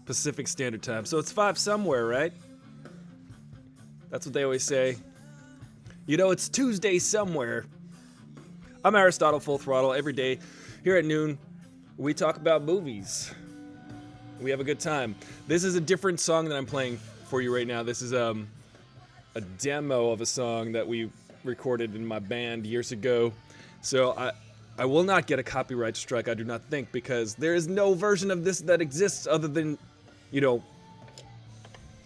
Pacific Standard Time. So it's 5 somewhere, right? That's what they always say. You know, it's Tuesday somewhere. I'm Aristotle, Full Throttle. Every day here at noon, we talk about movies. We have a good time. This is a different song that I'm playing for you right now. This is a demo of a song that we recorded in my band years ago. So I will not get a copyright strike, I do not think, because there is no version of this that exists other than, you know,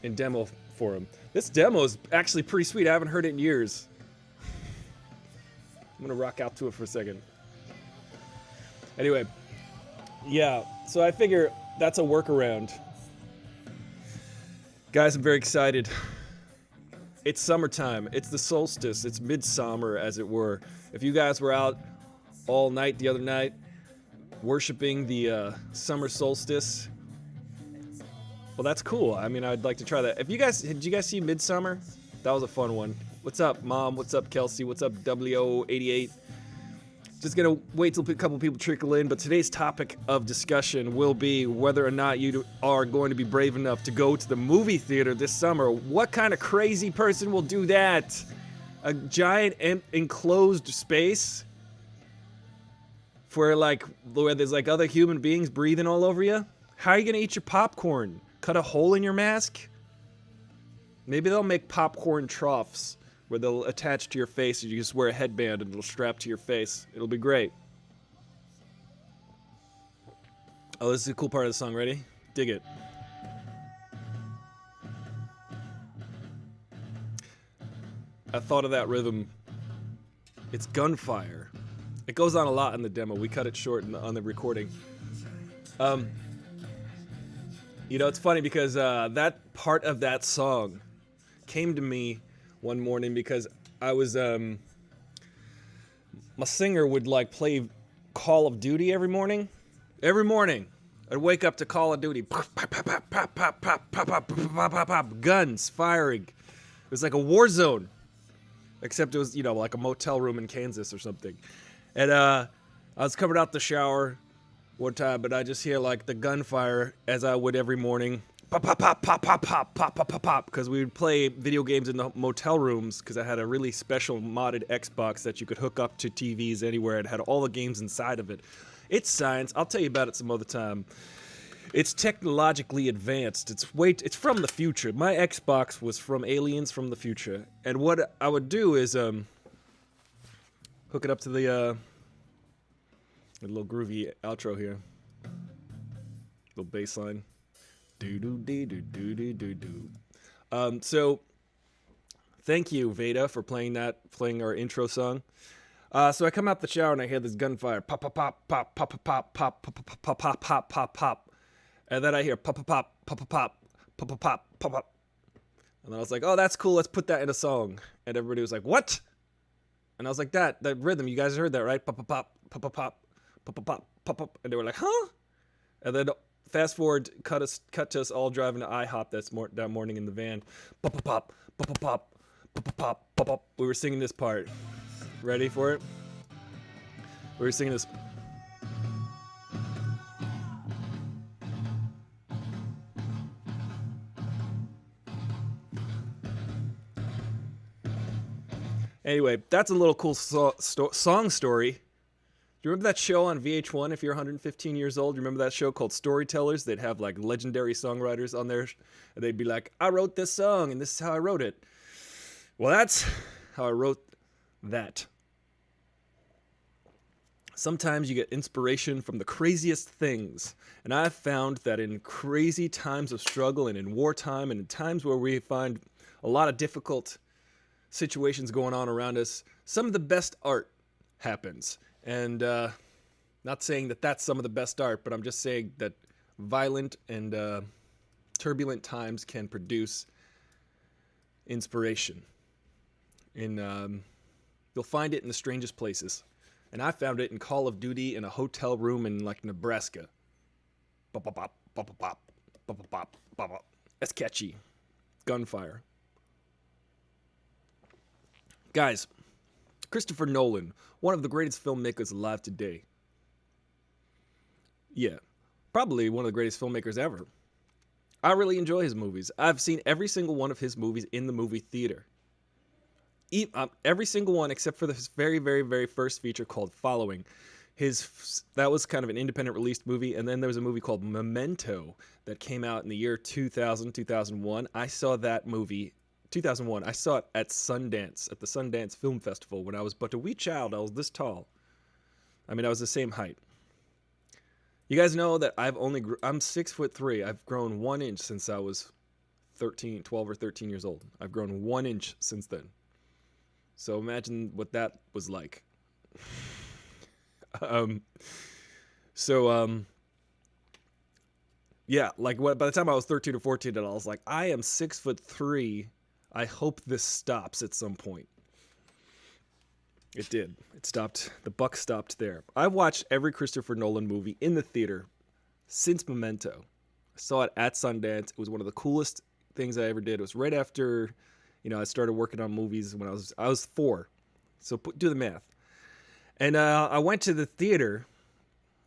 in demo form. This demo is actually pretty sweet. I haven't heard it in years. I'm gonna rock out to it for a second. Anyway, yeah, so I figure that's a workaround. Guys, I'm very excited. It's summertime. It's the solstice. It's midsummer, as it were. If you guys were out all night the other night worshiping the summer solstice, well, that's cool. I mean, I'd like to try that. Did you guys see Midsummer? That was a fun one. What's up, Mom? What's up, Kelsey? What's up, WO88? Just gonna wait till a couple people trickle in, but today's topic of discussion will be whether or not you are going to be brave enough to go to the movie theater this summer. What kind of crazy person will do that? A giant enclosed space where there's like other human beings breathing all over you? How are you gonna eat your popcorn? Cut a hole in your mask? Maybe they'll make popcorn troughs where they'll attach to your face and you just wear a headband and it'll strap to your face. It'll be great. Oh, this is a cool part of the song. Ready? Dig it. I thought of that rhythm. It's gunfire. It goes on a lot in the demo. We cut it short on the recording. You know, it's funny because that part of that song came to me one morning because I was, my singer would like play Call of Duty every morning. Every morning, I'd wake up to Call of Duty. Pop, pop, pop, pop, pop, pop, pop, pop, pop, pop, pop, guns firing. It was like a war zone, except it was, you know, like a motel room in Kansas or something. And I was coming out the shower one time, but I just hear like the gunfire as I would every morning. Pop, pop, pop, pop, pop, pop, pop, pop, pop, pop, because we would play video games in the motel rooms because I had a really special modded Xbox that you could hook up to TVs anywhere. It had all the games inside of it. It's science. I'll tell you about it some other time. It's technologically advanced. It's from the future. My Xbox was from aliens from the future. And what I would do is hook it up to the little groovy outro here. Little bass line. So thank you, Veda, for playing our intro song. So I come out the shower and I hear this gunfire. Pop, pop, pop, pop, pop, pop, pop, pop, pop, pop, pop, pop, pop, pop. And then I hear pop, pop, pop, pop, pop, pop, pop, pop, pop, pop, pop. And then I was like, oh, that's cool. Let's put that in a song. And everybody was like, what? And I was like, that rhythm, you guys heard that, right? Pop, pop, pop, pop, pop, pop, pop, pop, pop, pop, pop. And they were like, huh? And then fast forward, cut to us all driving to IHOP that morning in the van. Pop, pop, pop, pop, pop, pop, pop, pop, pop, pop, pop. We were singing this part. Ready for it? We were singing this. Anyway, that's a little cool song story. Do you remember that show on VH1 if you're 115 years old? You remember that show called Storytellers? They'd have like legendary songwriters on there. And they'd be like, I wrote this song and this is how I wrote it. Well, that's how I wrote that. Sometimes you get inspiration from the craziest things. And I've found that in crazy times of struggle and in wartime and in times where we find a lot of difficult situations going on around us, some of the best art happens. And not saying that that's some of the best art, but I'm just saying that violent and turbulent times can produce inspiration. You'll find it in the strangest places. And I found it in Call of Duty in a hotel room in like Nebraska. Bop, bop, bop, bop, bop, bop, bop, bop, bop, bop, bop. That's catchy. Gunfire. Guys, Christopher Nolan, one of the greatest filmmakers alive today. Yeah, probably one of the greatest filmmakers ever. I really enjoy his movies. I've seen every single one of his movies in the movie theater. Every single one except for this very, very, very first feature called Following. That was kind of an independent released movie, and then there was a movie called Memento that came out in the year 2000, 2001. I saw that movie 2001. I saw it at Sundance, at the Sundance Film Festival, when I was but a wee child. I was this tall. I mean, I was the same height. You guys know that I'm 6'3". I've grown 1 inch since I was 12 or 13 years old. I've grown 1 inch since then. So imagine what that was like. Yeah, like by the time I was 13 or 14, and I was like, I am 6'3". I hope this stops at some point. It did. It stopped. The buck stopped there. I've watched every Christopher Nolan movie in the theater since Memento. I saw it at Sundance. It was one of the coolest things I ever did. It was right after, I started working on movies when I was 4. So do the math. And I went to the theater,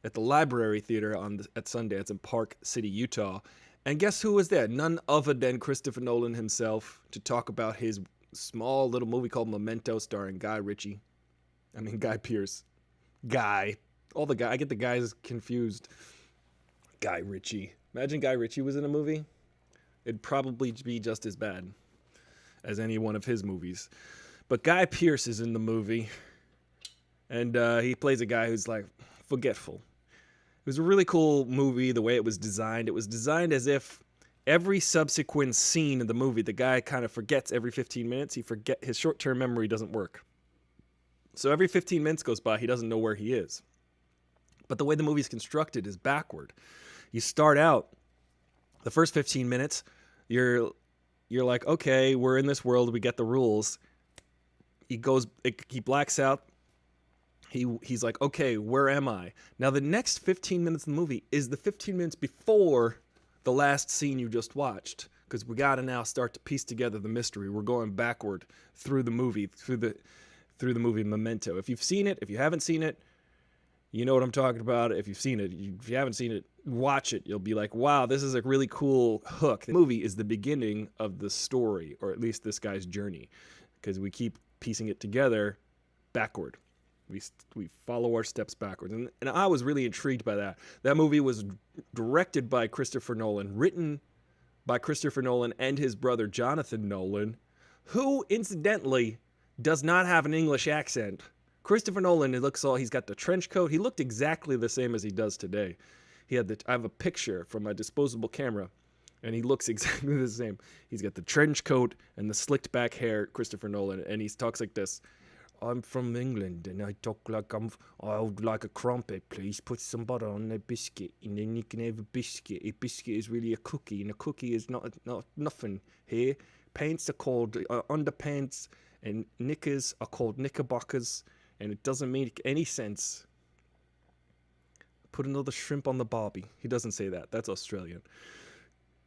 at the Library Theater at Sundance in Park City, Utah. And guess who was there? None other than Christopher Nolan himself, to talk about his small little movie called Memento, starring Guy Pearce. I get the guys confused. Guy Ritchie. Imagine Guy Ritchie was in a movie. It'd probably be just as bad as any one of his movies. But Guy Pearce is in the movie. And he plays a guy who's like forgetful. It was a really cool movie, the way it was designed. It was designed as if every subsequent scene in the movie, the guy kind of forgets every 15 minutes. His short-term memory doesn't work. So every 15 minutes goes by, he doesn't know where he is. But the way the movie's constructed is backward. You start out, the first 15 minutes, you're like, okay, we're in this world, we get the rules. He blacks out. He's like, okay, where am I? Now, the next 15 minutes of the movie is the 15 minutes before the last scene you just watched, because we got to now start to piece together the mystery. We're going backward through the movie, through the movie Memento. If you've seen it, if you haven't seen it, you know what I'm talking about. If you've seen it, if you haven't seen it, watch it. You'll be like, wow, this is a really cool hook. The movie is the beginning of the story, or at least this guy's journey, because we keep piecing it together backward. We follow our steps backwards. And I was really intrigued by that. That movie was directed by Christopher Nolan, written by Christopher Nolan and his brother Jonathan Nolan, who, incidentally, does not have an English accent. Christopher Nolan, he's got the trench coat. He looked exactly the same as he does today. I have a picture from my disposable camera, and he looks exactly the same. He's got the trench coat and the slicked back hair, Christopher Nolan, and he talks like this. I'm from England, and I talk like I would like a crumpet, please. Put some butter on a biscuit, and then you can have a biscuit. A biscuit is really a cookie, and a cookie is not nothing here. Pants are called underpants, and knickers are called knickerbockers, and it doesn't make any sense. Put another shrimp on the barbie. He doesn't say that. That's Australian.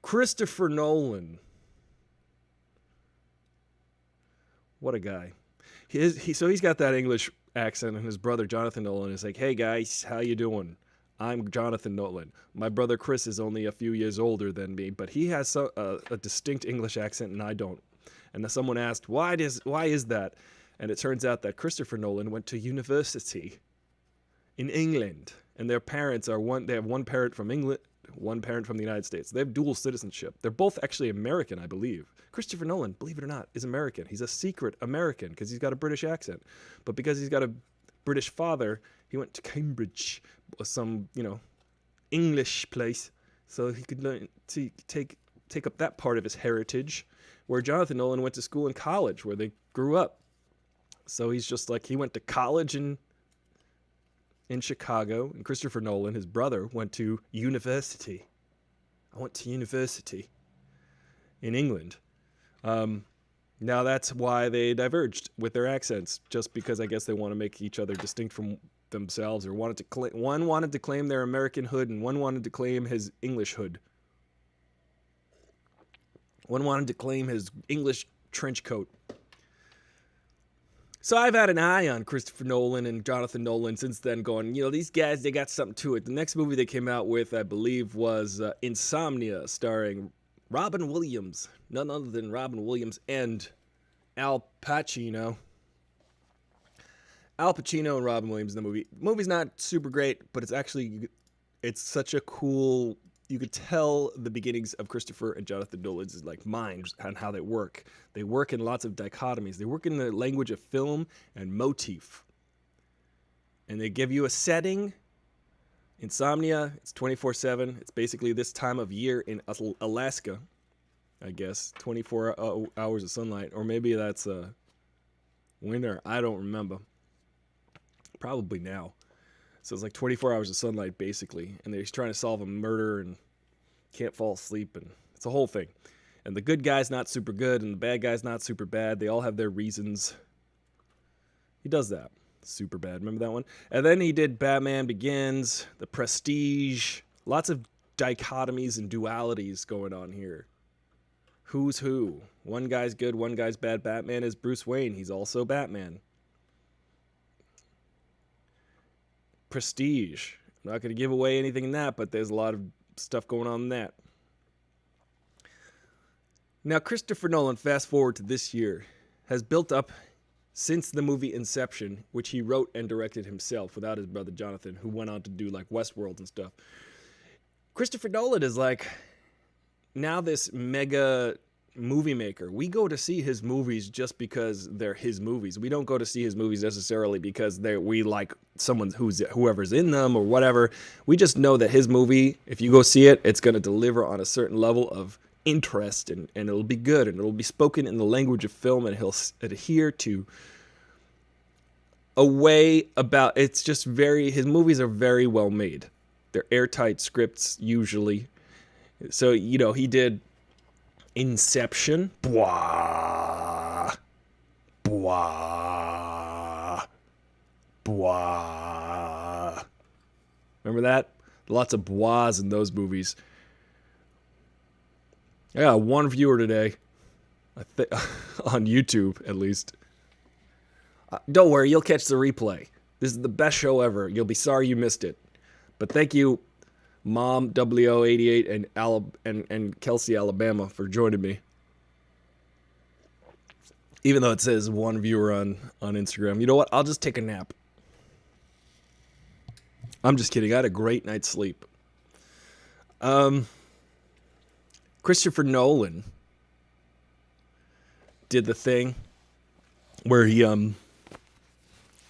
Christopher Nolan. What a guy. So he's got that English accent, and his brother Jonathan Nolan is like, hey guys, how you doing? I'm Jonathan Nolan. My brother Chris is only a few years older than me, but he has a distinct English accent, and I don't. And then someone asked, why is that? And it turns out that Christopher Nolan went to university in England, and their parents they have one parent from England, one parent from the United States. They have dual citizenship. They're both actually American, I believe. Christopher Nolan, believe it or not, is American. He's a secret American because he's got a British accent. But because he's got a British father, he went to Cambridge, or some, English place, so he could learn to take up that part of his heritage, where Jonathan Nolan went to school and college, where they grew up. So he's just like, he went to college in Chicago, and Christopher Nolan, his brother, went to university. I went to university in England. Now that's why they diverged with their accents, just because I guess they want to make each other distinct from themselves, or one wanted to claim their American hood, and one wanted to claim his English hood. One wanted to claim his English trench coat. So I've had an eye on Christopher Nolan and Jonathan Nolan since then, going, these guys, they got something to it. The next movie they came out with, I believe, was Insomnia, starring Robin Williams, none other than Robin Williams and Al Pacino. Al Pacino and Robin Williams in the movie. The movie's not super great, but it's such a cool, you could tell the beginnings of Christopher and Jonathan Nolan's like minds and how they work. They work in lots of dichotomies. They work in the language of film and motif. And they give you a setting. Insomnia, it's 24/7. It's basically this time of year in Alaska, I guess. 24 hours of sunlight. Or maybe that's winter. I don't remember. Probably now. So it's like 24 hours of sunlight, basically. And they're trying to solve a murder and can't fall asleep. And it's a whole thing. And the good guy's not super good, and the bad guy's not super bad. They all have their reasons. He does that. Super bad. Remember that one? And then he did Batman Begins, The Prestige. Lots of dichotomies and dualities going on here. Who's who? One guy's good, one guy's bad. Batman is Bruce Wayne. He's also Batman. Prestige. I'm not going to give away anything in that, but there's a lot of stuff going on in that. Now, Christopher Nolan, fast forward to this year, has built up since the movie Inception, which he wrote and directed himself without his brother Jonathan, who went on to do like Westworld and stuff. Christopher Nolan is like now this mega movie maker. We go to see his movies just because they're his movies. We don't go to see his movies necessarily because we like whoever's in them or whatever. We just know that his movie, if you go see it, it's going to deliver on a certain level of interest and it'll be good and it'll be spoken in the language of film and he'll adhere to a way about it's just his movies are very well made. They're airtight scripts usually. So, he did Inception. Bwah. Bwah. Bwah. Remember that? Lots of bwahs in those movies. I got one viewer today. On YouTube, at least. Don't worry, you'll catch the replay. This is the best show ever. You'll be sorry you missed it. But thank you, Mom WO88 and Kelsey, Alabama, for joining me. Even though it says one viewer on Instagram. You know what? I'll just take a nap. I'm just kidding. I had a great night's sleep. Christopher Nolan did the thing where he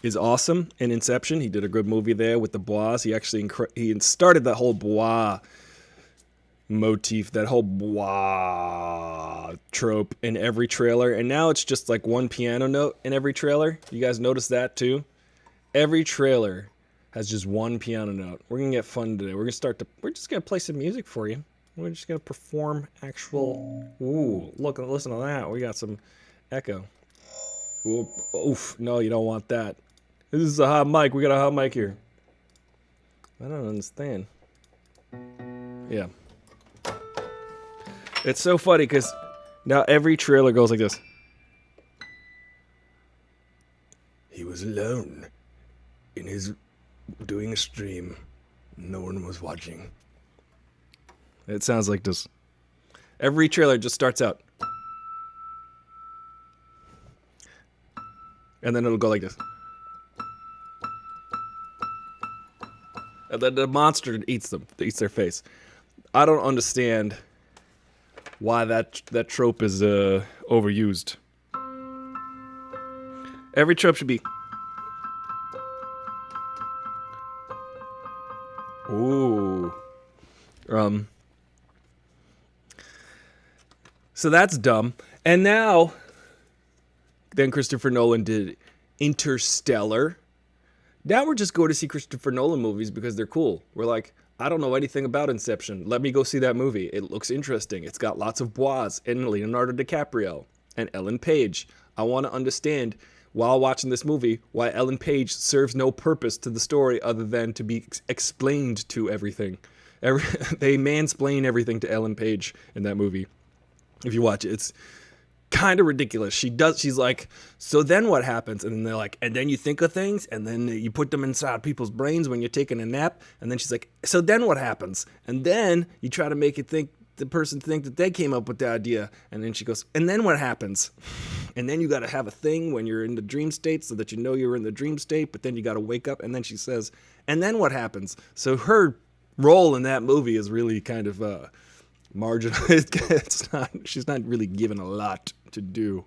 is awesome in Inception. He did a good movie there with the bois. He actually he started that whole bois motif, that whole bois trope in every trailer. And now it's just like one piano note in every trailer. You guys notice that too? Every trailer has just one piano note. We're going to get fun today. We're just going to play some music for you. We're just going to perform actual... Ooh, look, listen to that. We got some echo. Ooh, oof, no, you don't want that. This is a hot mic. We got a hot mic here. I don't understand. Yeah. It's so funny because now every trailer goes like this. He was alone in his doing a stream. No one was watching. It sounds like this. Every trailer just starts out. And then it'll go like this. And then the monster eats them. It eats their face. I don't understand why that trope is overused. Every trope should be... Ooh. So that's dumb. And now, then Christopher Nolan did Interstellar. Now we're just going to see Christopher Nolan movies because they're cool. We're like, I don't know anything about Inception. Let me go see that movie. It looks interesting. It's got lots of bois and Leonardo DiCaprio and Ellen Page. I want to understand, while watching this movie, why Ellen Page serves no purpose to the story other than to be explained to everything. They mansplain everything to Ellen Page in that movie. If you watch it, it's kind of ridiculous. She's like, so then what happens? And then they're like, and then you think of things, and then you put them inside people's brains when you're taking a nap. And then she's like, so then what happens? And then you try to make it think the person think that they came up with the idea. And then she goes, and then what happens? And then you got to have a thing when you're in the dream state so that you know you're in the dream state, but then you got to wake up. And then she says, and then what happens? So her role in that movie is really kind of marginal. She's not really given a lot to do.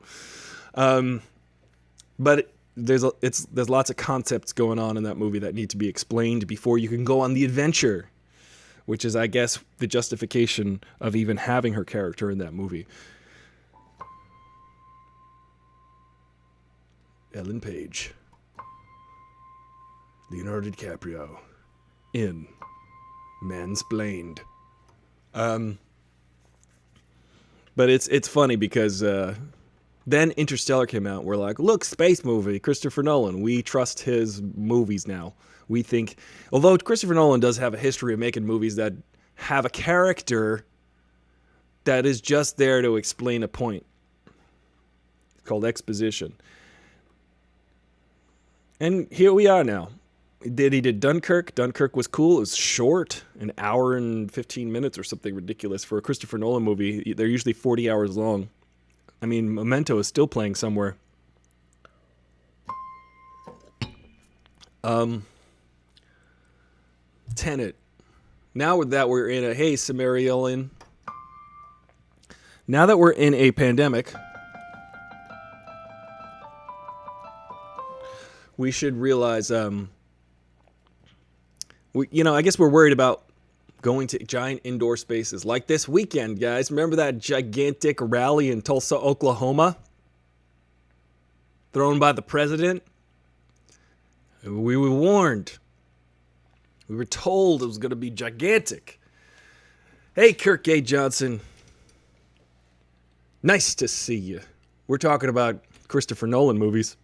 But there's lots of concepts going on in that movie that need to be explained before you can go on the adventure, which is, I guess, the justification of even having her character in that movie. Ellen Page, Leonardo DiCaprio in Mansplained. But it's funny because then Interstellar came out. We're like, look, space movie, Christopher Nolan. We trust his movies now. We think, although Christopher Nolan does have a history of making movies that have a character that is just there to explain a point. It's called exposition. And here we are now. He did Dunkirk. Dunkirk was cool. It was short, an hour and 15 minutes or something ridiculous. For a Christopher Nolan movie, they're usually 40 hours long. I mean, Memento is still playing somewhere. Tenet. Now that we're in a, hey, Sumerian. Now that we're in a pandemic, we should realize, I guess we're worried about going to giant indoor spaces like this weekend, guys. Remember that gigantic rally in Tulsa, Oklahoma? Thrown by the president? We were warned. We were told it was going to be gigantic. Hey, Kirk A. Johnson. Nice to see you. We're talking about Christopher Nolan movies.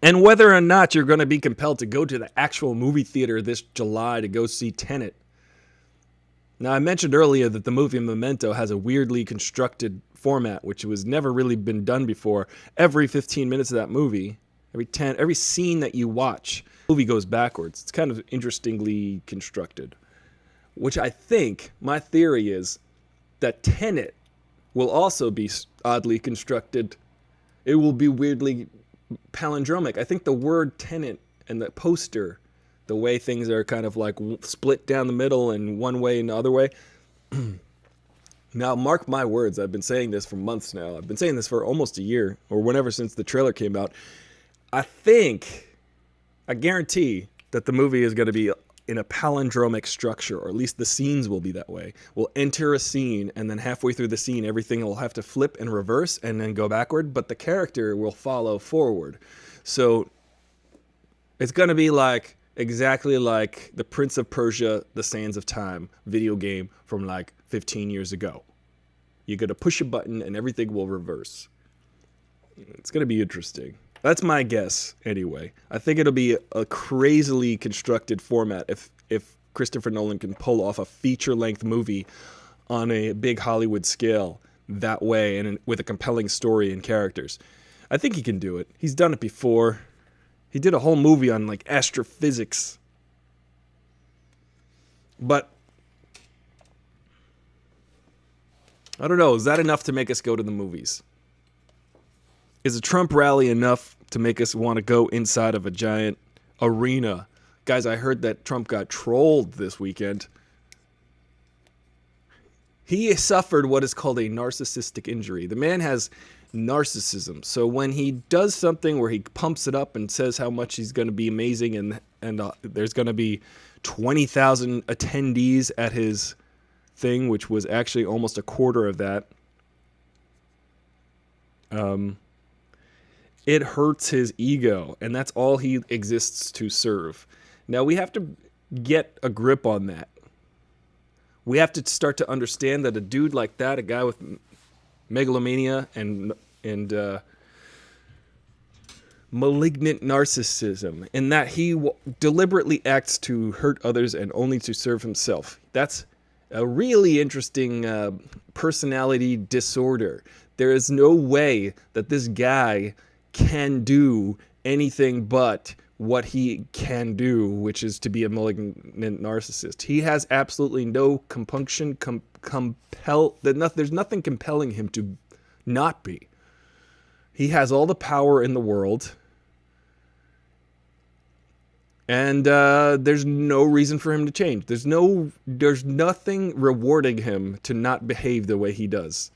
And whether or not you're going to be compelled to go to the actual movie theater this July to go see Tenet. Now, I mentioned earlier that the movie Memento has a weirdly constructed format, which was never really been done before. Every 15 minutes of that movie, every scene that you watch, the movie goes backwards. It's kind of interestingly constructed. Which I think, my theory is, that Tenet will also be oddly constructed. It will be weirdly palindromic. I think the word tenant and the poster, the way things are kind of like split down the middle and one way and the other way. Now, mark my words. I've been saying this for months now. I've been saying this for almost a year or whenever since the trailer came out. I guarantee that the movie is going to be in a palindromic structure, or at least the scenes will be that way. We'll enter a scene, and then halfway through the scene, everything will have to flip and reverse and then go backward, but the character will follow forward. So it's going to be like exactly like the Prince of Persia, The Sands of Time video game from like 15 years ago. You're going to push a button and everything will reverse. It's going to be interesting. That's my guess, anyway. I think it'll be a crazily constructed format if Christopher Nolan can pull off a feature-length movie on a big Hollywood scale that way and with a compelling story and characters. I think he can do it. He's done it before. He did a whole movie on, like, astrophysics. But I don't know. Is that enough to make us go to the movies? Is a Trump rally enough to make us want to go inside of a giant arena? Guys, I heard that Trump got trolled this weekend. He suffered what is called a narcissistic injury. The man has narcissism. So when he does something where he pumps it up and says how much he's going to be amazing and there's going to be 20,000 attendees at his thing, which was actually almost a quarter of that. It hurts his ego, and that's all he exists to serve. Now, we have to get a grip on that. We have to start to understand that a dude like that, a guy with megalomania and malignant narcissism, in that he deliberately acts to hurt others and only to serve himself. That's a really interesting personality disorder. There is no way that this guy can do anything but what he can do, which is to be a malignant narcissist. He has absolutely no compunction, there's nothing compelling him to not be. He has all the power in the world, and there's no reason for him to change. There's nothing rewarding him to not behave the way he does.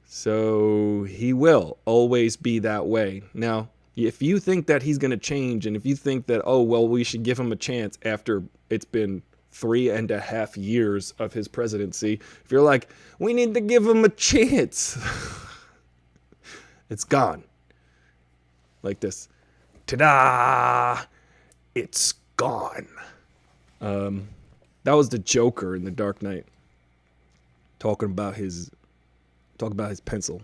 So he will always be that way. Now, if you think that he's going to change, and if you think that, oh, well, we should give him a chance after it's been 3.5 years of his presidency, if you're like, we need to give him a chance, it's gone. Like this. Ta-da! It's gone. That was the Joker in The Dark Knight. Talking about his pencil.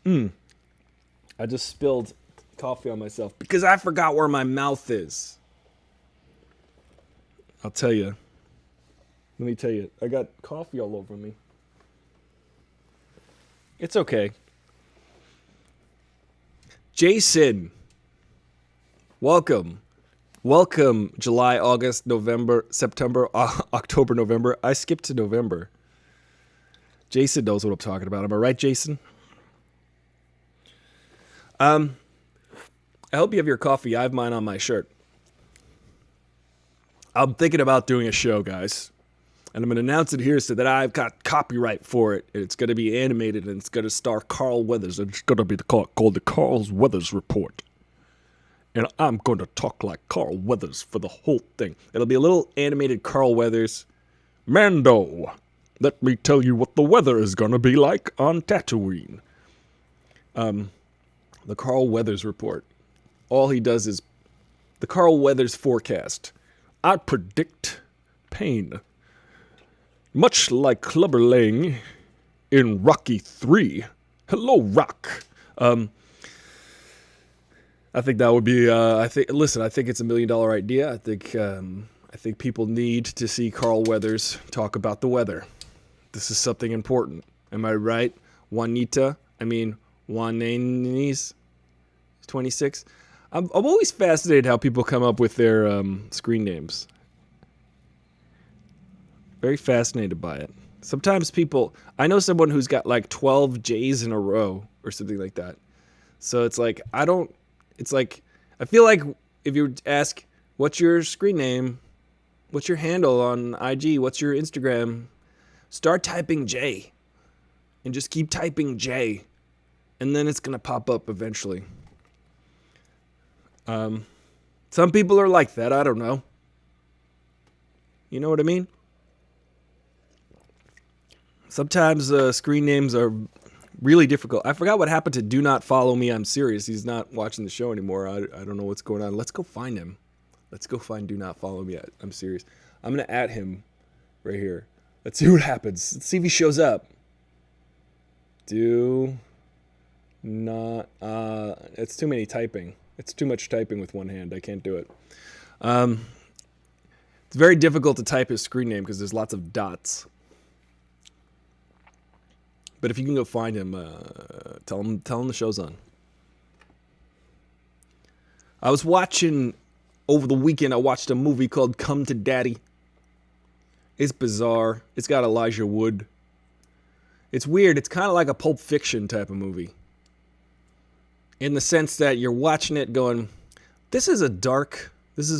I just spilled coffee on myself because I forgot where my mouth is. I'll tell you. Let me tell you. I got coffee all over me. It's okay. Jason. Welcome. Welcome, July, August, November, September, October, November. I skipped to November. Jason knows what I'm talking about. Am I right, Jason? I hope you have your coffee. I have mine on my shirt. I'm thinking about doing a show, guys. And I'm going to announce it here so that I've got copyright for it. And it's going to be animated, and it's going to star Carl Weathers. It's going to be called the Carl Weathers Report. And I'm going to talk like Carl Weathers for the whole thing. It'll be a little animated Carl Weathers. Mando, let me tell you what the weather is going to be like on Tatooine. The Carl Weathers Report. All he does is the Carl Weathers forecast. I predict pain. Much like Clubber Lang in Rocky 3. Hello, Rock. I think that would be, I think it's $1 million idea. I think people need to see Carl Weathers talk about the weather. This is something important. Am I right? Juanita 26. I'm always fascinated how people come up with their screen names. Very fascinated by it. Sometimes I know someone who's got like 12 J's in a row or something like that. So it's like, I feel like if you ask, what's your screen name? What's your handle on IG? What's your Instagram? Start typing J. And just keep typing J. And then it's going to pop up eventually. Some people are like that. I don't know. You know what I mean? Sometimes screen names are really difficult. I forgot what happened to Do Not Follow Me. I'm serious. He's not watching the show anymore. I don't know what's going on. Let's go find him. Let's go find Do Not Follow Me. I'm serious. I'm going to add him right here. Let's see what happens. Let's see if he shows up. Do not. It's too many typing. It's too much typing with one hand. I can't do it. It's very difficult to type his screen name because there's lots of dots. But if you can go find him, tell him the show's on. I was watching over the weekend. I watched a movie called Come to Daddy. It's bizarre. It's got Elijah Wood. It's weird. It's kind of like a Pulp Fiction type of movie. In the sense that you're watching it going, this is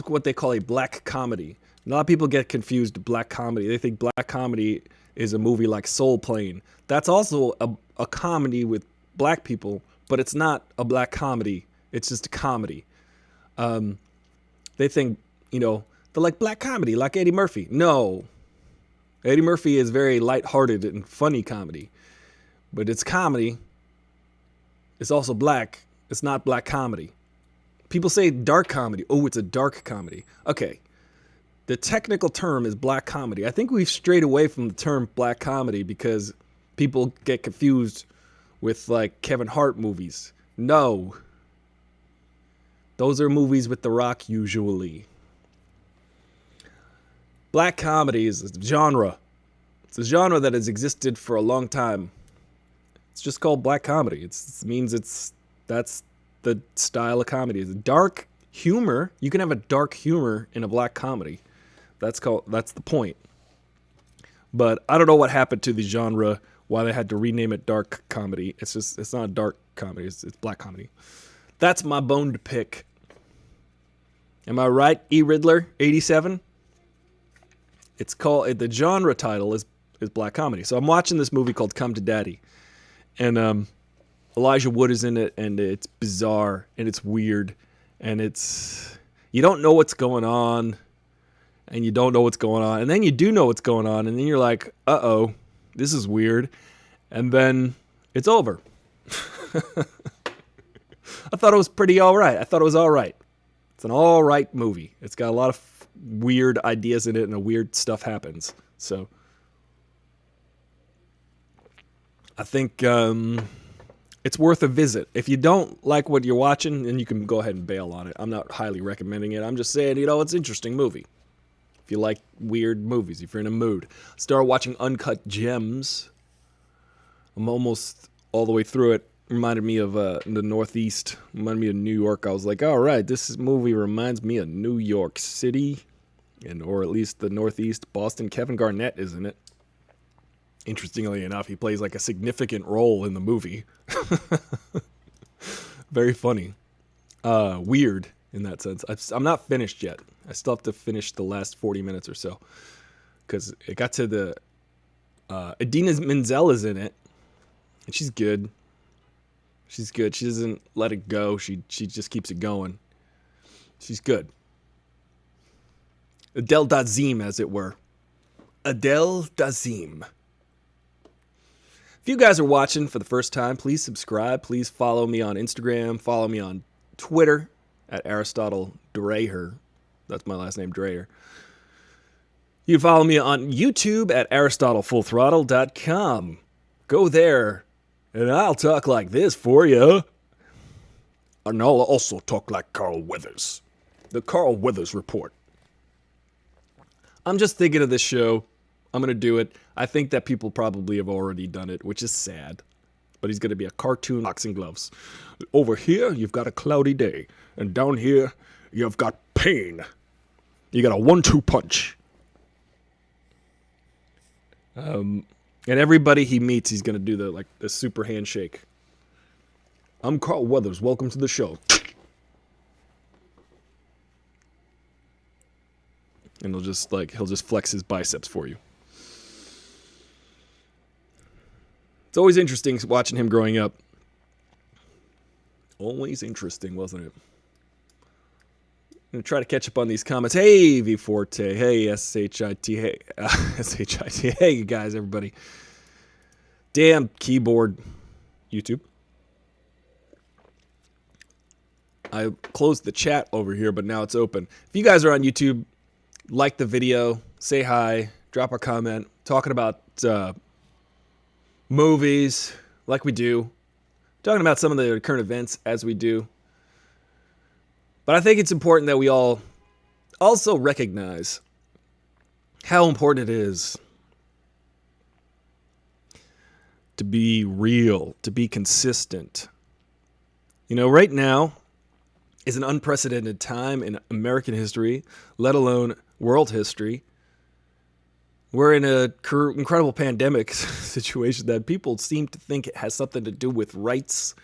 what they call a black comedy. A lot of people get confused with black comedy. They think black comedy is a movie like Soul Plane. That's also a comedy with black people, but it's not a black comedy. It's just a comedy. They think, they're like black comedy, like Eddie Murphy. No. Eddie Murphy is very lighthearted and funny comedy. But it's comedy. It's also black. It's not black comedy. People say dark comedy. Oh, it's a dark comedy. Okay. The technical term is black comedy. I think we've strayed away from the term black comedy because people get confused with like Kevin Hart movies. No. Those are movies with The Rock usually. Black comedy is a genre. It's a genre that has existed for a long time. It's just called black comedy. It means that's the style of comedy. It's dark humor. You can have a dark humor in a black comedy. That's the point. But I don't know what happened to the genre, why they had to rename it dark comedy. It's not a dark comedy, it's black comedy. That's my bone to pick. Am I right, E. Riddler 87? It's called, the genre title is black comedy. So I'm watching this movie called Come to Daddy. And Elijah Wood is in it, and it's bizarre, and it's weird, and you don't know what's going on, and you don't know what's going on, and then you do know what's going on, and then you're like, uh-oh, this is weird, and then it's over. I thought it was pretty all right. I thought it was all right. It's an all right movie. It's got a lot of weird ideas in it, and weird stuff happens. So I think it's worth a visit. If you don't like what you're watching, then you can go ahead and bail on it. I'm not highly recommending it. I'm just saying, it's an interesting movie. If you like weird movies, if you're in a mood. Start watching Uncut Gems. I'm almost all the way through it. Reminded me of the Northeast. Reminded me of New York. I was like, all right, this movie reminds me of New York City, or at least the Northeast. Boston. Kevin Garnett is in it. Interestingly enough, he plays like a significant role in the movie. Very funny. Weird in that sense. I'm not finished yet. I still have to finish the last 40 minutes or so. Because it got to the... Idina Menzel is in it. And she's good. She's good. She doesn't let it go. She just keeps it going. She's good. Adele Dazeem, as it were. Adele Dazeem. If you guys are watching for the first time, please subscribe. Please follow me on Instagram. Follow me on Twitter at Aristotle Dreher. That's my last name, Dreher. You can follow me on YouTube at AristotleFullThrottle.com. Go there, and I'll talk like this for you. And I'll also talk like Carl Weathers. The Carl Weathers Report. I'm just thinking of this show. I'm going to do it. I think that people probably have already done it, which is sad. But he's going to be a cartoon boxing gloves. Over here, you've got a cloudy day. And down here, you've got pain. You got a 1-2 punch. And everybody he meets, he's going to do the super handshake. I'm Carl Weathers. Welcome to the show. And he'll just flex his biceps for you. It's always interesting watching him growing up. Always interesting, wasn't it? I'm going to try to catch up on these comments. Hey, V Forte. Hey, SHIT. Hey, SHIT. Hey, you guys, everybody. Damn keyboard. YouTube. I closed the chat over here, but now it's open. If you guys are on YouTube, like the video, say hi, drop a comment, talking about movies like we do, talking about some of the current events as we do. But I think it's important that we all also recognize how important it is to be real, to be consistent. Right now is an unprecedented time in American history, let alone world history. We're in an incredible pandemic situation that people seem to think it has something to do with rights.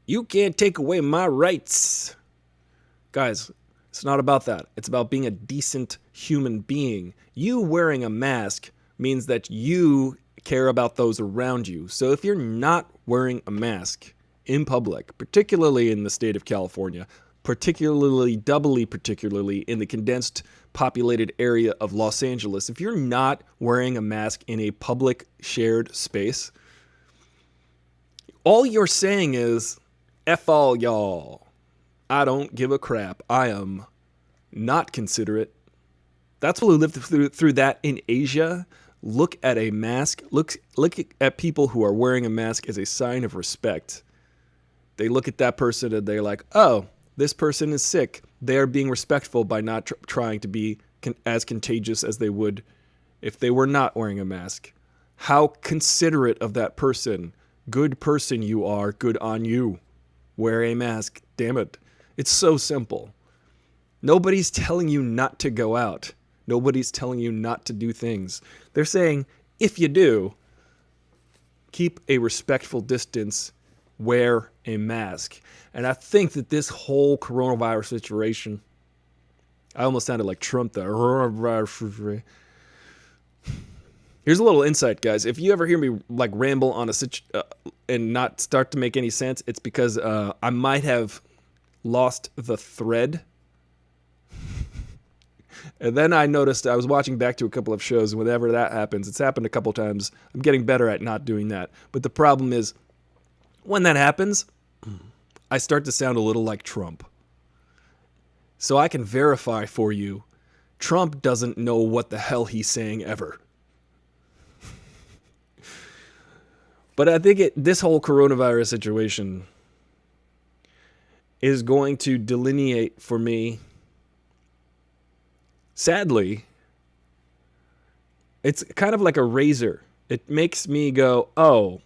You can't take away my rights. Guys, it's not about that. It's about being a decent human being. You wearing a mask means that you care about those around you. So if you're not wearing a mask in public, particularly in the state of California, particularly in the condensed populated area of Los Angeles, if you're not wearing a mask in a public shared space, all you're saying is, F all y'all. I don't give a crap. I am not considerate. That's people who lived through that in Asia. Look at a mask. Look at people who are wearing a mask as a sign of respect. They look at that person and they're like, oh, this person is sick. They are being respectful by not trying to be as contagious as they would if they were not wearing a mask. How considerate of that person. Good person you are. Good on you. wear a mask. Damn it. It's so simple. Nobody's telling you not to go out. Nobody's telling you not to do things. They're saying, if you do, keep a respectful distance, wear a mask. And I think that this whole coronavirus situation, I almost sounded like Trump there. Here's a little insight, guys. If you ever hear me like ramble on and not start to make any sense, it's because I might have lost the thread. And then I noticed I was watching back to a couple of shows, and whenever that happens, it's happened a couple times. I'm getting better at not doing that. But the problem is, when that happens, I start to sound a little like Trump. So I can verify for you, Trump doesn't know what the hell he's saying ever. But I think this whole coronavirus situation is going to delineate for me, sadly, it's kind of like a razor. It makes me go, oh,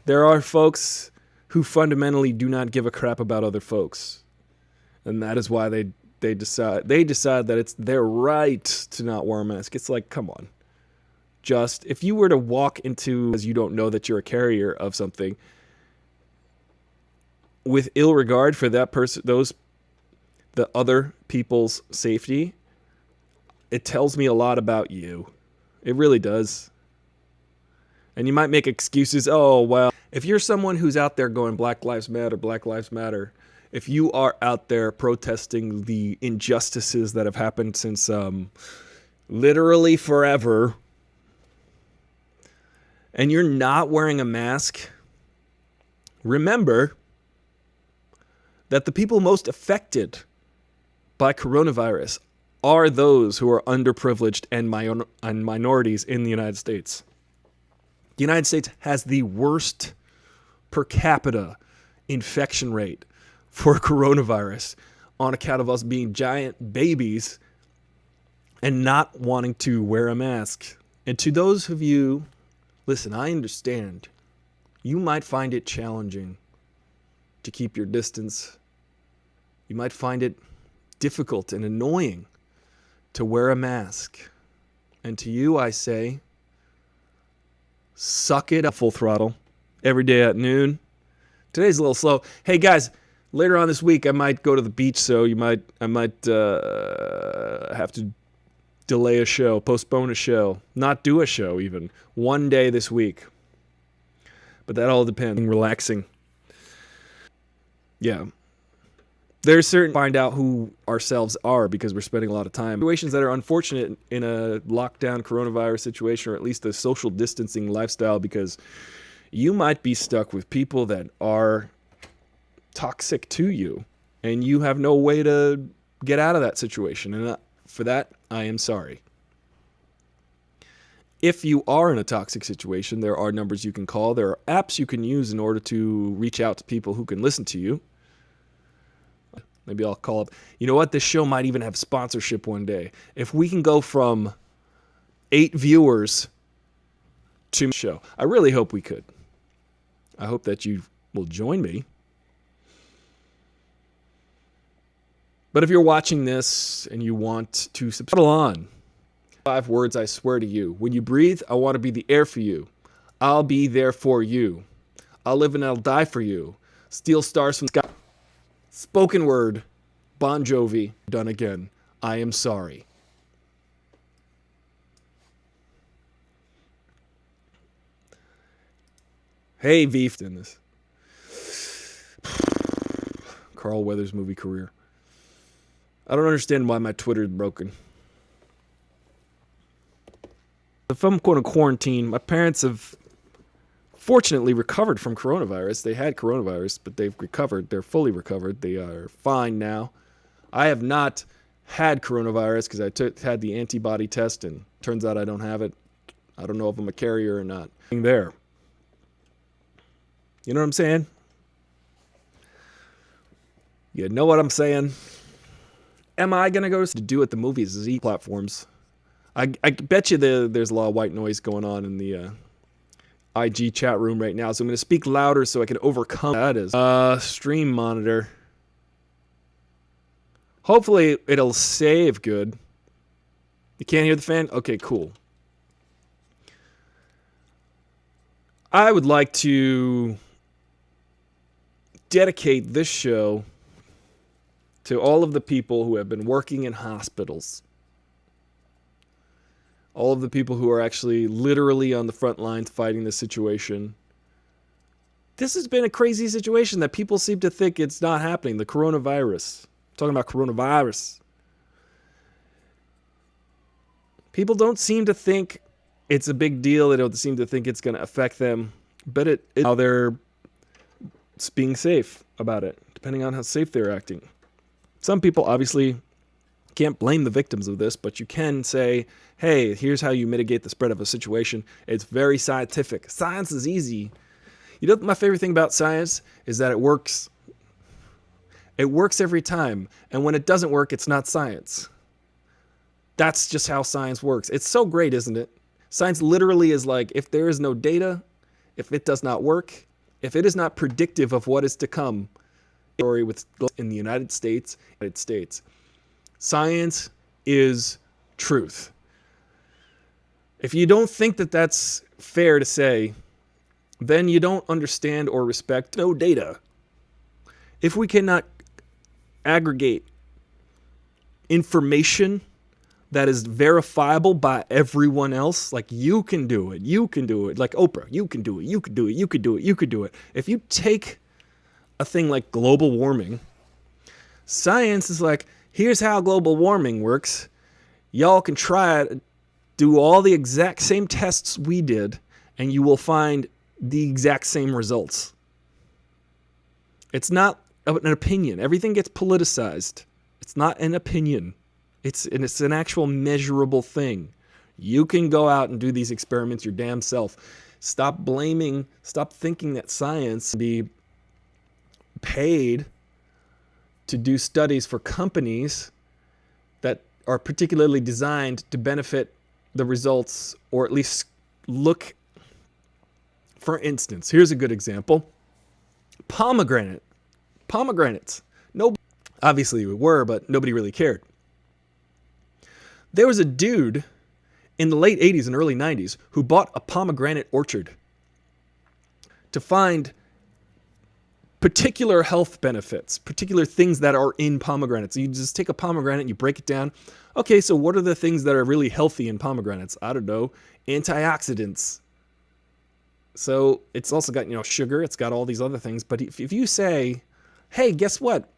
there are folks who fundamentally do not give a crap about other folks. And that is why they decide that it's their right to not wear a mask. It's like, come on. Just, if you were to walk into, as you don't know that you're a carrier of something, with ill regard for that person, the other people's safety, it tells me a lot about you. It really does. And you might make excuses. Oh, well, if you're someone who's out there going Black Lives Matter, Black Lives Matter, if you are out there protesting the injustices that have happened since literally forever, and you're not wearing a mask, remember that the people most affected by coronavirus are those who are underprivileged and minorities in the United States. The United States has the worst per capita infection rate for coronavirus on account of us being giant babies and not wanting to wear a mask. And to those of you, listen, I understand. You might find it challenging to keep your distance. You might find it difficult and annoying to wear a mask. And to you, I say, suck it up full throttle every day at noon. Today's a little slow. Hey guys, later on this week I might go to the beach, so I might have to delay a show, postpone a show, not do a show even one day this week. But that all depends. Relaxing. Yeah. There's certain find out who ourselves are because we're spending a lot of time. Situations that are unfortunate in a lockdown coronavirus situation, or at least a social distancing lifestyle, because you might be stuck with people that are toxic to you and you have no way to get out of that situation. And for that, I am sorry. If you are in a toxic situation, there are numbers you can call. There are apps you can use in order to reach out to people who can listen to you. Maybe I'll call up. You know what? This show might even have sponsorship one day. If we can go from 8 viewers to show, I really hope we could. I hope that you will join me. But if you're watching this and you want to subscribe on, 5 words I swear to you. When you breathe, I want to be the air for you. I'll be there for you. I'll live and I'll die for you. Steal stars from the sky. Spoken word, Bon Jovi, done again. I am sorry. Hey, V in this. Carl Weathers movie career. I don't understand why my Twitter is broken. If I'm going to quarantine, my parents have fortunately recovered from coronavirus. They had coronavirus, but they've recovered. They're fully recovered. They are fine now. I have not had coronavirus because I had the antibody test, and turns out I don't have it. I don't know if I'm a carrier or not. There. You know what I'm saying? You know what I'm saying? Am I going to go to do at the movies? Z platforms. I bet you there's a lot of white noise going on in the IG chat room right now, so I'm going to speak louder so I can overcome that. Is stream monitor. Hopefully it'll save good. You can't hear the fan? Okay, cool. I would like to dedicate this show to all of the people who have been working in hospitals. All of the people who are actually literally on the front lines fighting this situation. This has been a crazy situation that people seem to think it's not happening. The coronavirus. I'm talking about coronavirus. People don't seem to think it's a big deal. They don't seem to think it's going to affect them. But how they're being safe about it, depending on how safe they're acting. Some people obviously can't blame the victims of this, but you can say, hey, here's how you mitigate the spread of a situation. It's very scientific. Science is easy. You know, my favorite thing about science is that it works. It works every time. And when it doesn't work, it's not science. That's just how science works. It's so great, isn't it? Science literally is like, if there is no data, if it does not work, if it is not predictive of what is to come, story with in the United States, science is truth. If you don't think that that's fair to say, then you don't understand or respect no data. If we cannot aggregate information that is verifiable by everyone else, like you can do it, like Oprah, you can do it. If you take a thing like global warming, science is like, here's how global warming works. Y'all can try it, do all the exact same tests we did, and you will find the exact same results. It's not an opinion. Everything gets politicized. It's not an opinion. It's an actual measurable thing. You can go out and do these experiments your damn self. Stop thinking that science can be paid to do studies for companies that are particularly designed to benefit the results, or at least look. For instance, here's a good example. Pomegranates. No, obviously we were, but nobody really cared. There was a dude in the late 80s and early 90s who bought a pomegranate orchard to find particular health benefits, particular things that are in pomegranates. You just take a pomegranate and you break it down. Okay, so what are the things that are really healthy in pomegranates? I don't know, antioxidants. So it's also got, sugar. It's got all these other things. But if you say, hey, guess what?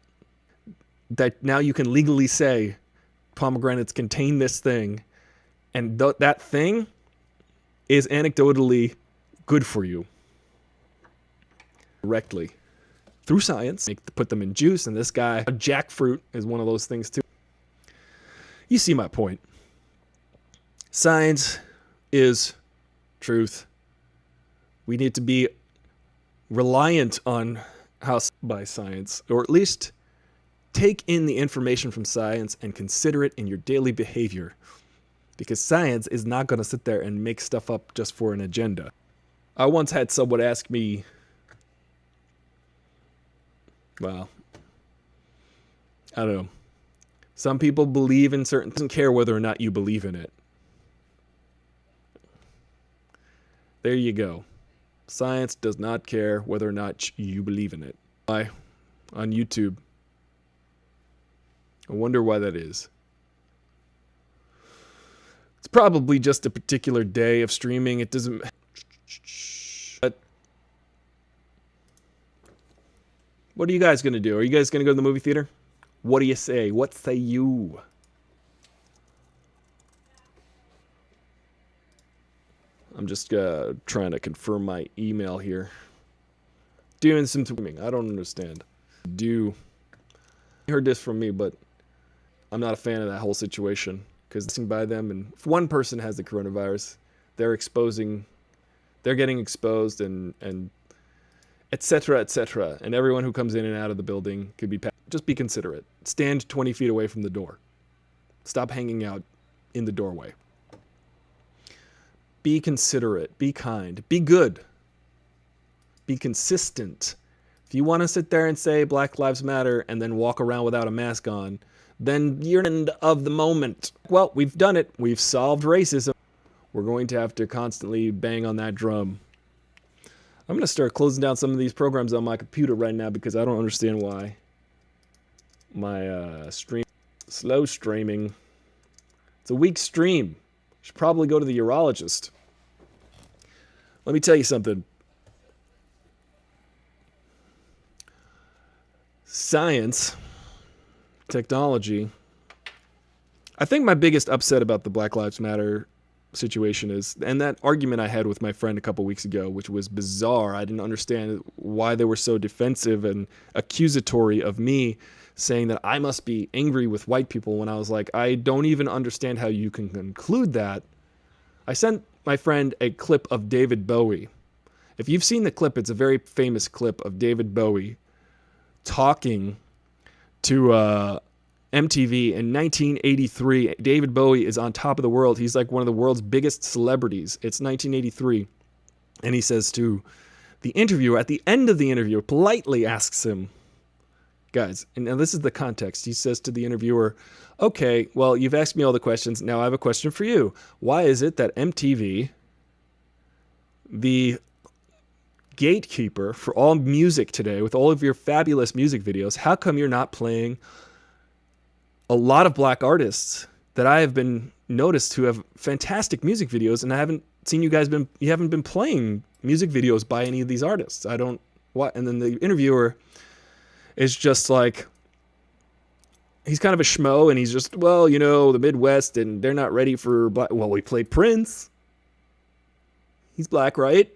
That now you can legally say pomegranates contain this thing, and that thing is anecdotally good for you. Directly. Through science, put them in juice, and this guy, jackfruit is one of those things too. You see my point. Science is truth. We need to be reliant on by science, or at least take in the information from science and consider it in your daily behavior. Because science is not going to sit there and make stuff up just for an agenda. I once had someone ask me, well, I don't know. Some people believe in certain things, doesn't care whether or not you believe in it. There you go. Science does not care whether or not you believe in it. Why? On YouTube. I wonder why that is. It's probably just a particular day of streaming. It doesn't. But what are you guys going to do? Are you guys going to go to the movie theater? What do you say? What say you? I'm just trying to confirm my email here. Doing some tweaming. I don't understand. You heard this from me, but I'm not a fan of that whole situation. Because by them, and if one person has the coronavirus, they're getting exposed, and etc., etc. And everyone who comes in and out of the building could be. Just be considerate. Stand 20 feet away from the door. Stop hanging out in the doorway. Be considerate. Be kind. Be good. Be consistent. If you want to sit there and say Black Lives Matter and then walk around without a mask on, then you're end of the moment. Well, we've done it. We've solved racism. We're going to have to constantly bang on that drum. I'm going to start closing down some of these programs on my computer right now because I don't understand why my slow streaming. It's a weak stream. Should probably go to the urologist. Let me tell you something. Science, technology. I think my biggest upset about the Black Lives Matter situation is, and that argument I had with my friend a couple weeks ago, which was bizarre. I didn't understand why they were so defensive and accusatory of me, saying that I must be angry with white people, when I was like, I don't even understand how you can conclude that. I sent my friend a clip of David Bowie. If you've seen the clip, it's a very famous clip of David Bowie talking to MTV in 1983. David Bowie is on top of the world. He's like one of the world's biggest celebrities. It's 1983. And he says to the interviewer, at the end of the interview, politely asks him, guys, and now this is the context. He says to the interviewer, okay, well, you've asked me all the questions. Now I have a question for you. Why is it that MTV, the gatekeeper for all music today, with all of your fabulous music videos, how come you're not playing a lot of black artists that I have been noticed who have fantastic music videos, and I haven't seen you haven't been playing music videos by any of these artists? I don't, what? And then the interviewer is just like, he's kind of a schmo, and he's just, well, you know, the Midwest, and they're not ready for black. Well, we play Prince. He's black, right?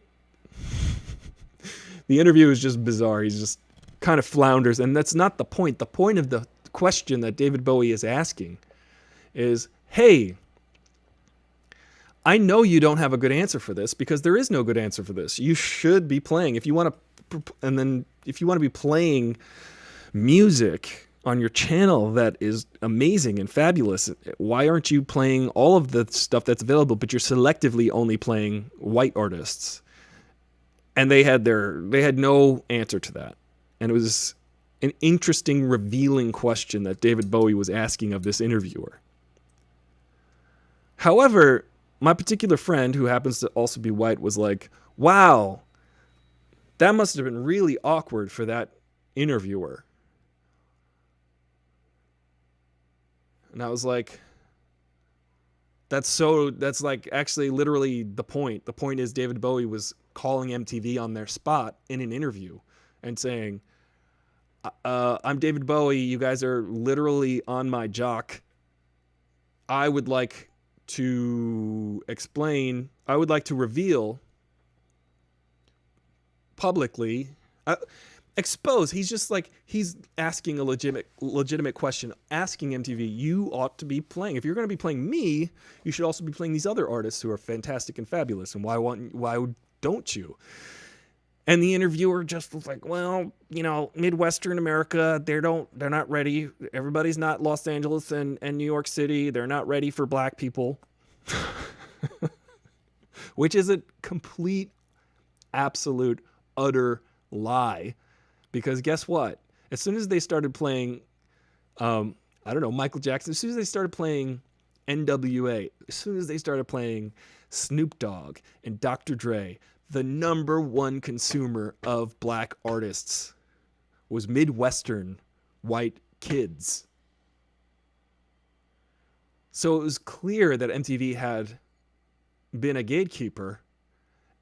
The interview is just bizarre. He's just kind of flounders, and that's not the point. The point of the question that David Bowie is asking is, hey, I know you don't have a good answer for this, because there is no good answer for this. You should be playing, if you want to be playing music on your channel that is amazing and fabulous, why aren't you playing all of the stuff that's available, but you're selectively only playing white artists? And they had no answer to that. And it was an interesting, revealing question that David Bowie was asking of this interviewer. However, my particular friend, who happens to also be white, was like, wow, that must have been really awkward for that interviewer. And I was like, that's like actually literally the point. The point is David Bowie was calling MTV on their spot in an interview and saying, I'm David Bowie. You guys are literally on my jock. I would like to reveal publicly, expose. He's just like, he's asking a legitimate question, asking MTV, you ought to be playing. If you're going to be playing me, you should also be playing these other artists who are fantastic and fabulous. And why don't you? And the interviewer just was like, well, you know, Midwestern America, they're not ready. Everybody's not Los Angeles and New York City. They're not ready for black people. Which is a complete, absolute, utter lie. Because guess what? As soon as they started playing, Michael Jackson, as soon as they started playing NWA, as soon as they started playing Snoop Dogg and Dr. Dre, the number one consumer of black artists was Midwestern white kids. So it was clear that MTV had been a gatekeeper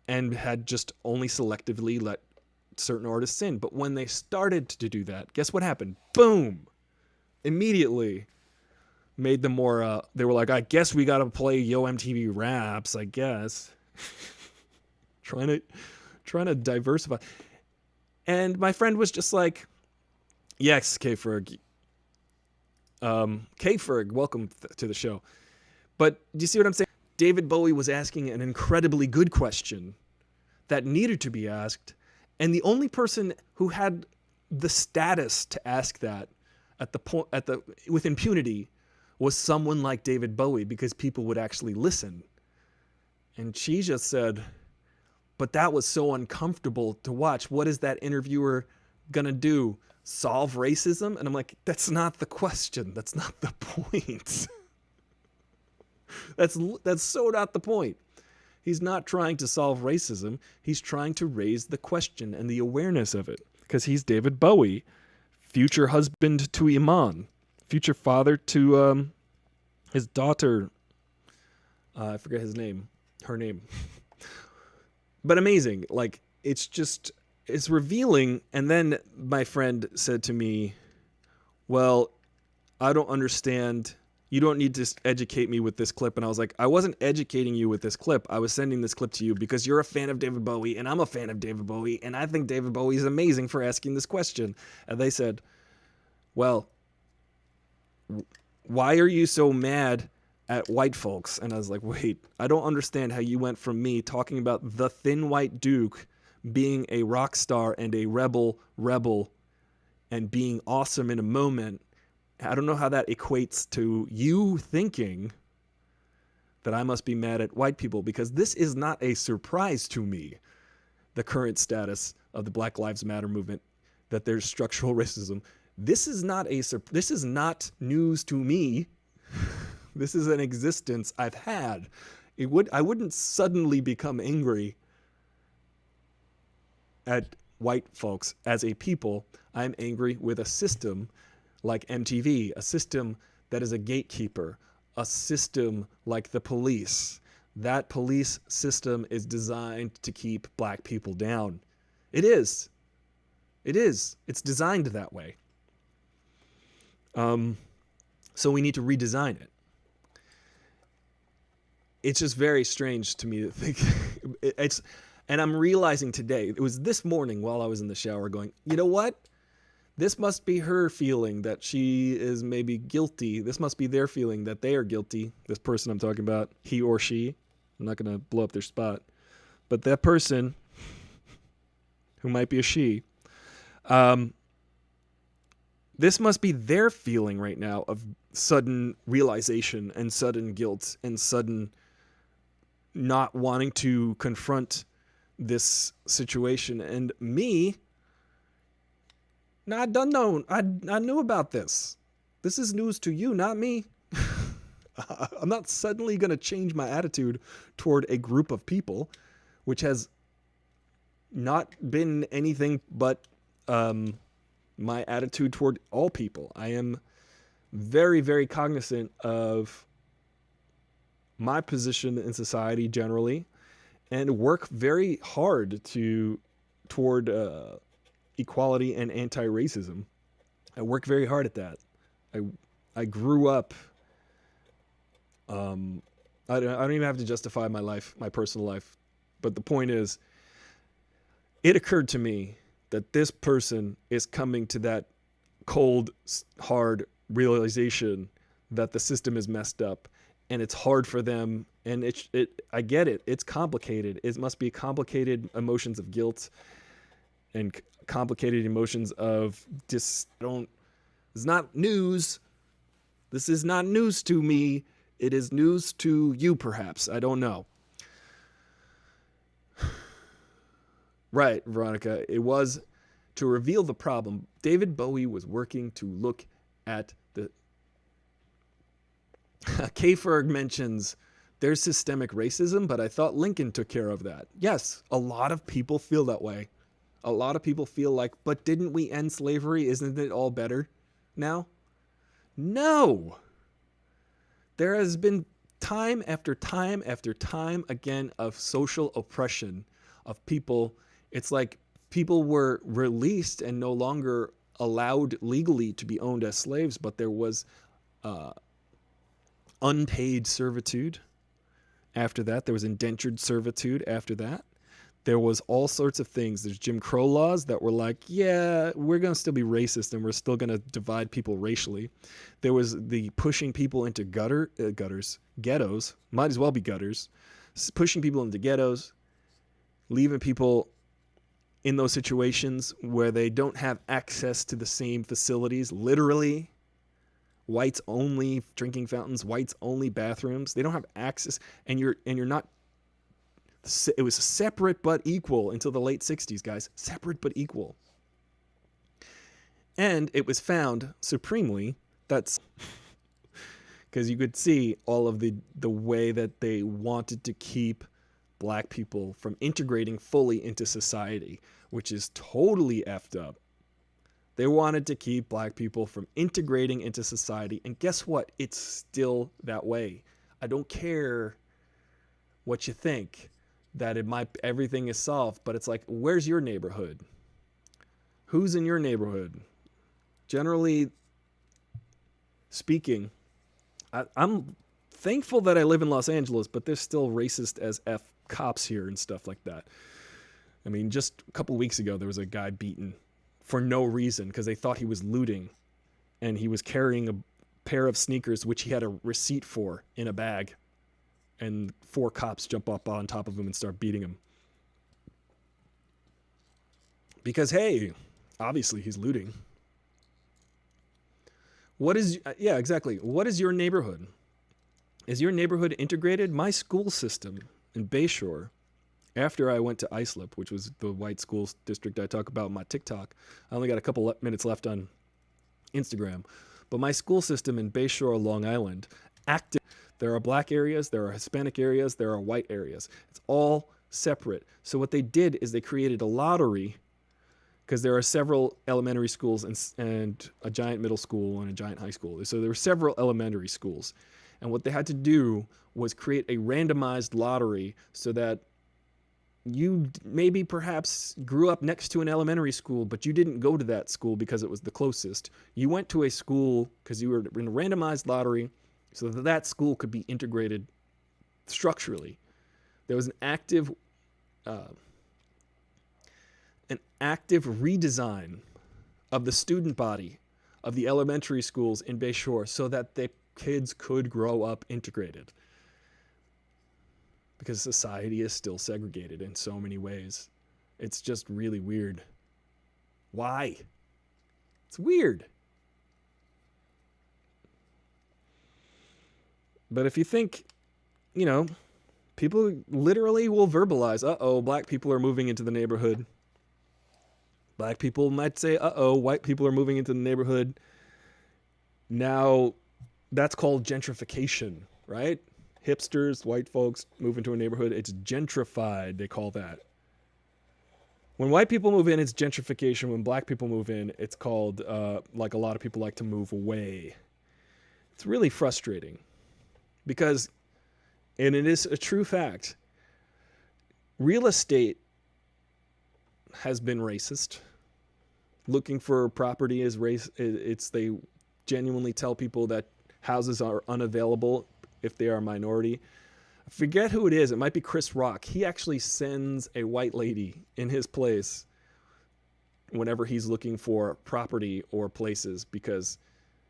and had just only selectively let certain artists in. But when they started to do that, guess what happened? Boom! Immediately made them more, they were like, I guess we gotta play Yo MTV Raps, I guess. trying to diversify. And my friend was just like, yes, K-Ferg. K-Ferg, welcome to the show. But do you see what I'm saying? David Bowie was asking an incredibly good question that needed to be asked. And the only person who had the status to ask that with impunity was someone like David Bowie, because people would actually listen. And she just said, but that was so uncomfortable to watch. What is that interviewer going to do? Solve racism? And I'm like, that's not the question. That's not the point. That's so not the point. He's not trying to solve racism. He's trying to raise the question and the awareness of it. Because he's David Bowie, future husband to Iman, future father to his daughter. I forget her name. But amazing. Like, it's revealing. And then my friend said to me, well, I don't understand. You don't need to educate me with this clip. And I was like, I wasn't educating you with this clip. I was sending this clip to you because you're a fan of David Bowie and I'm a fan of David Bowie. And I think David Bowie is amazing for asking this question. And they said, well, why are you so mad at white folks? And I was like, wait, I don't understand how you went from me talking about the thin white duke being a rock star and a rebel and being awesome in a moment. I don't know how that equates to you thinking that I must be mad at white people, because this is not a surprise to me, the current status of the Black Lives Matter movement, that there's structural racism. This is not news to me. This is an existence I've had. I wouldn't suddenly become angry at white folks as a people. I'm angry with a system like MTV, a system that is a gatekeeper, a system like the police. That police system is designed to keep black people down. It is. It's designed that way. So we need to redesign it. It's just very strange to me to think and I'm realizing today, it was this morning while I was in the shower going, you know what? This must be her feeling that she is maybe guilty. This must be their feeling that they are guilty. This person I'm talking about, he or she. I'm not going to blow up their spot. But that person, who might be a she, this must be their feeling right now of sudden realization and sudden guilt and sudden not wanting to confront this situation. And me, no, I knew about this. This is news to you, not me. I'm not suddenly going to change my attitude toward a group of people, which has not been anything but my attitude toward all people. I am very, very cognizant of my position in society generally, and work very hard toward equality and anti-racism. I work very hard at that. I grew up. I don't even have to justify my life, my personal life, but the point is, it occurred to me that this person is coming to that cold, hard realization that the system is messed up, and it's hard for them. And I get it. It's complicated. It must be complicated emotions of guilt and complicated emotions of it's not news. This is not news to me. It is news to you, perhaps. I don't know. Right, Veronica. It was to reveal the problem. David Bowie was working to look at the... K-Ferg mentions there's systemic racism, but I thought Lincoln took care of that. Yes, a lot of people feel that way. A lot of people feel like, but didn't we end slavery? Isn't it all better now? No. There has been time after time after time again of social oppression of people. It's like people were released and no longer allowed legally to be owned as slaves, but there was unpaid servitude. After that, there was indentured servitude. After that, there was all sorts of things. There's Jim Crow laws that were like, yeah, we're going to still be racist and we're still going to divide people racially. There was the pushing people into ghettos, might as well be gutters, pushing people into ghettos, leaving people in those situations where they don't have access to the same facilities, literally. Whites only drinking fountains, whites only bathrooms. They don't have access, and you're not It was separate but equal until the late 60s, guys. Separate but equal. And it was found supremely that's because you could see all of the way that they wanted to keep black people from integrating fully into society, which is totally effed up. They wanted to keep black people from integrating into society. And guess what? It's still that way. I don't care what you think, that everything is solved, but it's like, where's your neighborhood? Who's in your neighborhood? Generally speaking, I'm thankful that I live in Los Angeles, but there's still racist as F cops here and stuff like that. I mean, just a couple weeks ago, there was a guy beaten for no reason because they thought he was looting, and he was carrying a pair of sneakers which he had a receipt for in a bag, and 4 cops jump up on top of him and start beating him because, hey, obviously he's looting. Yeah, exactly. What is your neighborhood? Is your neighborhood integrated? My school system in Bayshore, after I went to Islip, which was the white school district I talk about in my TikTok, I only got a couple minutes left on Instagram, but my school system in Bayshore, Long Island, active. There are black areas, there are Hispanic areas, there are white areas. It's all separate. So what they did is they created a lottery, because there are several elementary schools and a giant middle school and a giant high school. So there were several elementary schools. And what they had to do was create a randomized lottery so that you maybe perhaps grew up next to an elementary school, but you didn't go to that school because it was the closest. You went to a school because you were in a randomized lottery so that that school could be integrated structurally. There was an active redesign of the student body of the elementary schools in Bayshore so that the kids could grow up integrated. Because society is still segregated in so many ways. It's just really weird. Why? It's weird. But if you think, you know, people literally will verbalize, uh-oh, black people are moving into the neighborhood. Black people might say, uh-oh, white people are moving into the neighborhood. Now, that's called gentrification, right? Hipsters, white folks move into a neighborhood. It's gentrified, they call that. When white people move in, it's gentrification. When black people move in, it's called, like a lot of people like to move away. It's really frustrating because, and it is a true fact, real estate has been racist. Looking for property is race. They genuinely tell people that houses are unavailable if they are a minority. I forget who it is. It might be Chris Rock. He actually sends a white lady in his place whenever he's looking for property or places because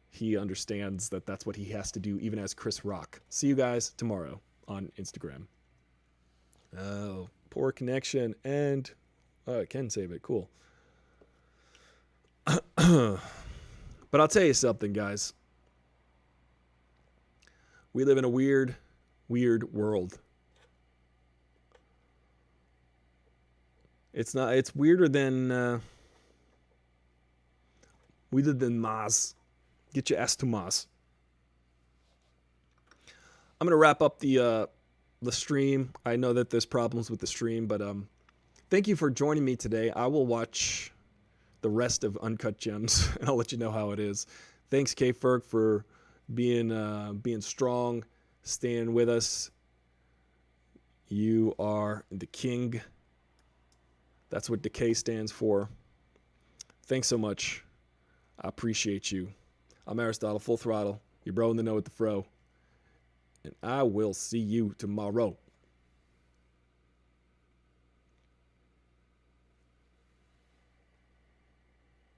he understands that that's what he has to do, even as Chris Rock. See you guys tomorrow on Instagram. Oh, poor connection. And I can save it. Cool. But I'll tell you something, guys. We live in a weird, weird world. It's weirder than Maz. Get your ass to Maz. I'm gonna wrap up the stream. I know that there's problems with the stream, but thank you for joining me today. I will watch the rest of Uncut Gems, and I'll let you know how it is. Thanks, K-Ferg, for being strong, staying with us. You are the king. That's what the K stands for. Thanks so much. I appreciate you. I'm Aristotle, full throttle. Your bro in the know with the fro. And I will see you tomorrow.